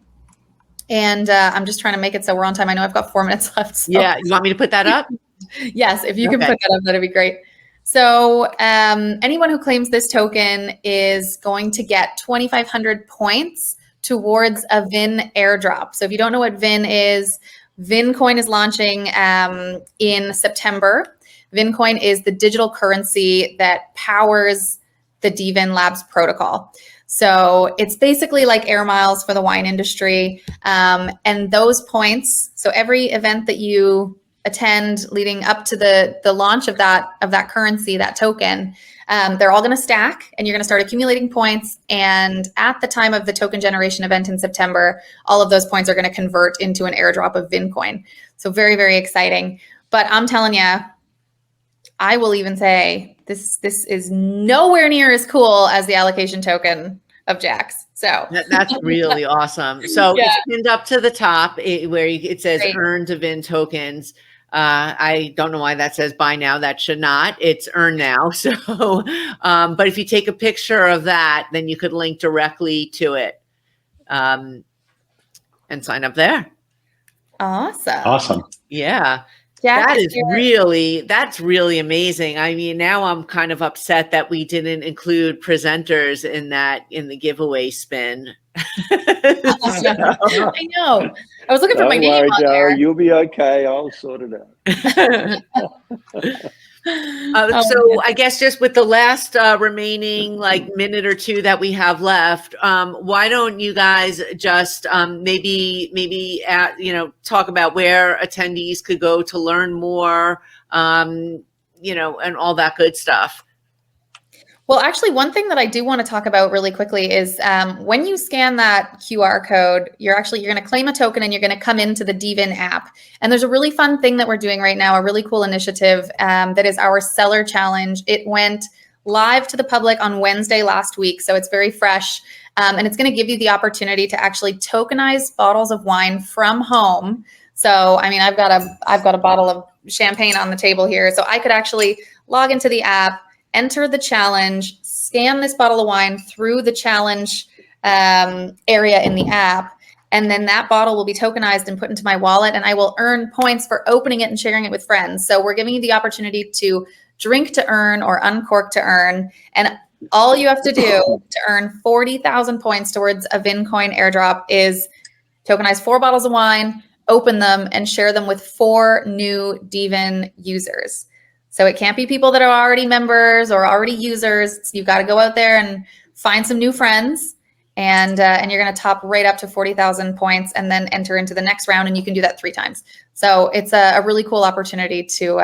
And I'm just trying to make it so we're on time. I know I've got 4 minutes left. So. Yeah. You want me to put that up? Yes, if you can put that up, that'd be great. So anyone who claims this token is going to get 2,500 points towards a VIN airdrop. So if you don't know what VIN is, VIN coin is launching in September. VIN coin is the digital currency that powers the dVIN Labs protocol. So it's basically like air miles for the wine industry. And those points, so every event that you attend leading up to the launch of that currency, that token, they're all going to stack and you're going to start accumulating points. And at the time of the token generation event in September, all of those points are going to convert into an airdrop of VIN coin. So very, very exciting. But I'm telling you, I will even say this is nowhere near as cool as the allocation token of Jack's. So That's really awesome. So Yeah. it's pinned up to the top where it says Great. earn dVIN tokens. I don't know why that says buy now. That should not. It's earn now. So, but if you take a picture of that, then you could link directly to it and sign up there. Awesome. Yeah. Jack, That's really amazing. I mean, now I'm kind of upset that we didn't include presenters in the giveaway spin. I know. I was looking for Don't my name worry, on Dara, there. you'll be okay. I'll sort it out. So I guess just with the last remaining minute or two that we have left, why don't you guys just maybe talk about where attendees could go to learn more, and all that good stuff. Well, actually, one thing that I do want to talk about really quickly is when you scan that QR code, you're going to claim a token and you're going to come into the dVIN app. And there's a really fun thing that we're doing right now, a really cool initiative that is our seller challenge. It went live to the public on Wednesday last week, so it's very fresh. And it's going to give you the opportunity to actually tokenize bottles of wine from home. So, I mean, I've got a bottle of champagne on the table here, so I could actually log into the app, enter the challenge, scan this bottle of wine through the challenge area in the app, and then that bottle will be tokenized and put into my wallet, and I will earn points for opening it and sharing it with friends. So we're giving you the opportunity to drink to earn or uncork to earn, and all you have to do to earn 40,000 points towards a VIN coin airdrop is tokenize 4 bottles of wine, open them, and share them with 4 new dVIN users. So it can't be people that are already members or already users. You've got to go out there and find some new friends, and you're going to top right up to 40,000 points, and then enter into the next round. And you can do that 3 times. So it's a really cool opportunity to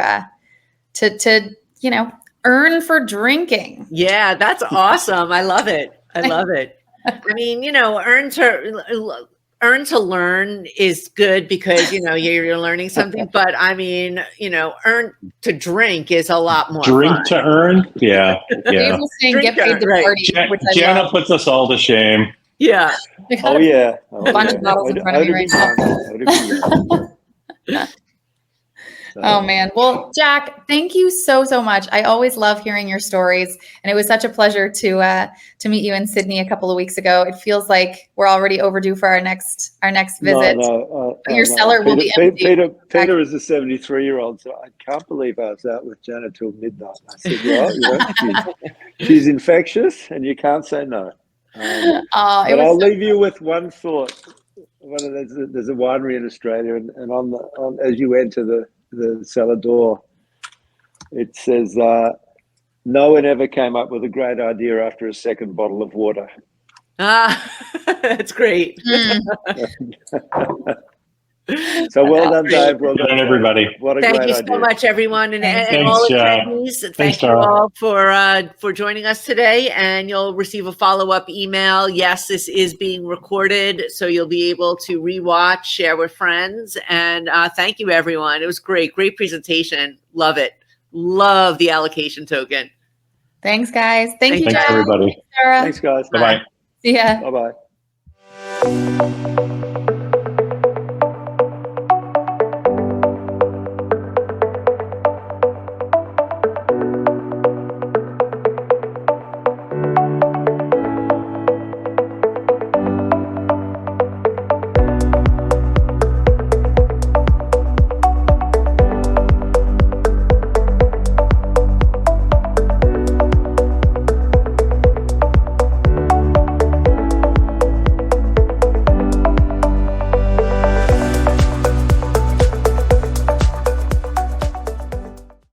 earn for drinking. Yeah, that's awesome. I love it. I love it. I mean, earn to learn is good because, you're learning something, but I mean, earn to drink is a lot more Drink fun. to earn? Yeah. Dave was saying get paid to party, which I Jana love. puts us all to shame. Yeah. Oh yeah. A bunch of bottles in front of me right now. Oh man. Well, Jack, thank you so much. I always love hearing your stories, and it was such a pleasure to meet you in Sydney a couple of weeks ago. It feels like we're already overdue for our next visit. Your cellar will be empty. Peter is a 73-year-old, so I can't believe I was out with Jana till midnight. I said, well, she's infectious, and you can't say no. But I'll leave you with one thought. There's a winery in Australia, and on as you enter the cellar door, it says, no one ever came up with a great idea after a second bottle of water. That's great. So well done, Dave. Well done, everybody. What a Thank great you idea. so much, everyone, and Thanks, all attendees. Thank you all for joining us today, and you'll receive a follow-up email. Yes, this is being recorded, so you'll be able to rewatch, share with friends, and thank you, everyone. It was great presentation. Love it. Love the allocation token. Thanks, guys. Thank you, Thanks, Jack. everybody. Sarah. Thanks, guys. Bye-bye. See ya. Bye-bye.